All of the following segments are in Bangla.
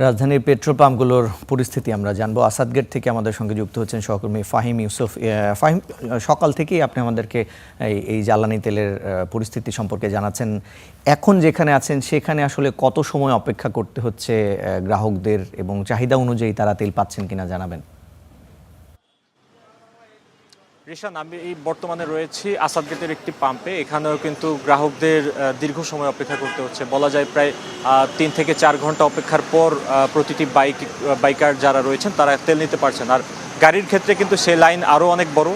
রাজধানীর পেট্রোল পাম্পগুলোর পরিস্থিতি আমরা জানবো। আসাদগেট থেকে আমাদের সঙ্গে যুক্ত হচ্ছেন সহকর্মী ফাহিম ইউসুফ। ফাহিম, সকাল থেকেই আপনি আমাদেরকে এই জ্বালানি তেলের পরিস্থিতি সম্পর্কে জানাচ্ছেন। এখন যেখানে আছেন সেখানে আসলে কত সময় অপেক্ষা করতে হচ্ছে গ্রাহকদের, এবং চাহিদা অনুযায়ী তারা তেল পাচ্ছেন কিনা জানাবেন। রিশান, আমি এই বর্তমানে রয়েছি আসাদগেটের একটি পাম্পে। এখানেও কিন্তু গ্রাহকদের দীর্ঘ সময় অপেক্ষা করতে হচ্ছে, বলা যায় প্রায় 3 থেকে 4 ঘন্টা অপেক্ষার পর প্রতিটি বাইকার যারা রয়েছেন তারা তেল নিতে পারছেন। আর গাড়ির ক্ষেত্রে কিন্তু সে লাইন আরও অনেক বড়।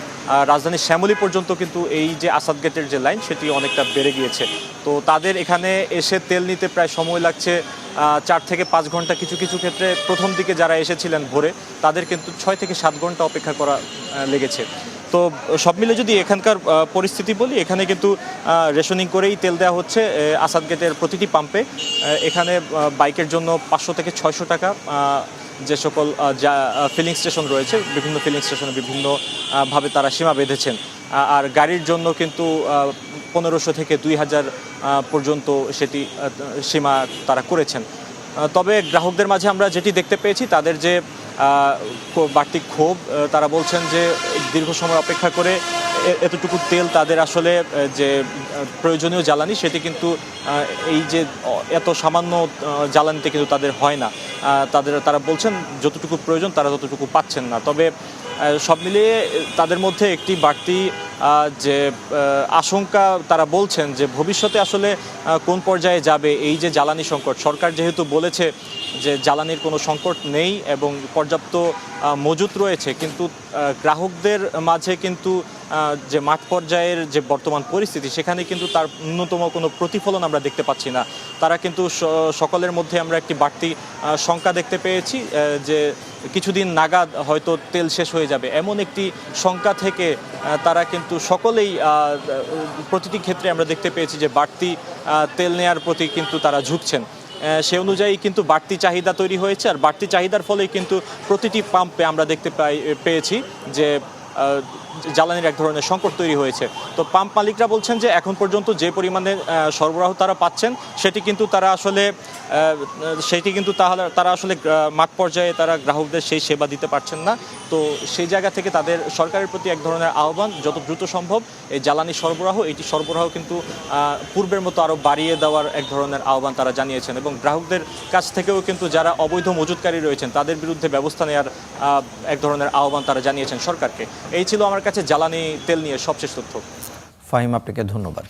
রাজধানীর শ্যামলী পর্যন্ত কিন্তু এই যে আসাদগেটের যে লাইন সেটি অনেকটা বেড়ে গিয়েছে। তো তাদের এখানে এসে তেল নিতে প্রায় সময় লাগছে 4 থেকে 5 ঘন্টা। কিছু কিছু ক্ষেত্রে প্রথম দিকে যারা এসেছিলেন ভোরে তাদের কিন্তু 6 থেকে 7 ঘন্টা অপেক্ষা করা লেগেছে। তো সব মিলে যদি এখানকার পরিস্থিতি বলি, এখানে কিন্তু রেশনিং করেই তেল দেওয়া হচ্ছে আসাদগেটের প্রতিটি পাম্পে। এখানে বাইকের জন্য 500 থেকে 600 টাকা, যে সকল ফিলিং স্টেশন রয়েছে বিভিন্ন ফিলিং স্টেশনে বিভিন্নভাবে তারা সীমা বেঁধেছেন। আর গাড়ির জন্য কিন্তু 1500 থেকে 2000 পর্যন্ত সেটি সীমা তারা করেছেন। তবে গ্রাহকদের মাঝে আমরা যেটি দেখতে পেয়েছি, তাদের যে বাড়তি ক্ষোভ, তারা বলছেন যে দীর্ঘ সময় অপেক্ষা করে এতটুকু তেল তাদের আসলে যে প্রয়োজনীয় জ্বালানি সেটি কিন্তু এই যে এত সামান্য জ্বালানিতে কিন্তু তাদের হয় না। তারা বলছেন যতটুকু প্রয়োজন তারা ততটুকু পাচ্ছেন না। তবে সব মিলিয়ে তাদের মধ্যে একটি বাড়তি যে আশঙ্কা, তারা বলছেন যে ভবিষ্যতে আসলে কোন পর্যায়ে যাবে এই যে জ্বালানি সংকট। সরকার যেহেতু বলেছে যে জ্বালানির কোনো সংকট নেই এবং পর্যাপ্ত মজুত রয়েছে, কিন্তু গ্রাহকদের মাঝে কিন্তু যে মাঠ পর্যায়ের যে বর্তমান পরিস্থিতি সেখানে কিন্তু তার ন্যূনতম কোনো প্রতিফলন আমরা দেখতে পাচ্ছি না। তারা কিন্তু সকলের মধ্যে আমরা একটি বাড়তি শঙ্কা দেখতে পেয়েছি যে কিছুদিন নাগাদ হয়তো তেল শেষ হয়ে যাবে, এমন একটি শঙ্কা থেকে তারা কিন্তু সকলেই প্রতিটি ক্ষেত্রে আমরা দেখতে পেয়েছি যে বাড়তি তেল নেয়ার প্রতি কিন্তু তারা ঝুঁকছেন। সে অনুযায়ী কিন্তু বাড়তি চাহিদা তৈরি হয়েছে। আর বাড়তি চাহিদার ফলে কিন্তু প্রতিটি পাম্পে আমরা দেখতে পেয়েছি যে জ্বালানির এক ধরনের সংকট তৈরি হয়েছে। তো পাম্প মালিকরা বলছেন যে এখন পর্যন্ত যে পরিমাণে সরবরাহ তারা পাচ্ছেন সেটি কিন্তু তারা আসলে মাঠ পর্যায়ে তারা গ্রাহকদের সেই সেবা দিতে পারছেন না। তো সেই জায়গা থেকে তাদের সরকারের প্রতি এক ধরনের আহ্বান, যত দ্রুত সম্ভব এই জ্বালানি সরবরাহ কিন্তু পূর্বের মতো আরও বাড়িয়ে দেওয়ার এক ধরনের আহ্বান তারা জানিয়েছেন। এবং গ্রাহকদের কাছ থেকেও কিন্তু যারা অবৈধ মজুতকারী রয়েছেন তাদের বিরুদ্ধে ব্যবস্থা নেওয়ার এক ধরনের আহ্বান তারা জানিয়েছেন সরকারকে। এই ছিল আমার কাছে জ্বালানি তেল নিয়ে সবশেষ তথ্য। ফাহিম, আপনাকে ধন্যবাদ।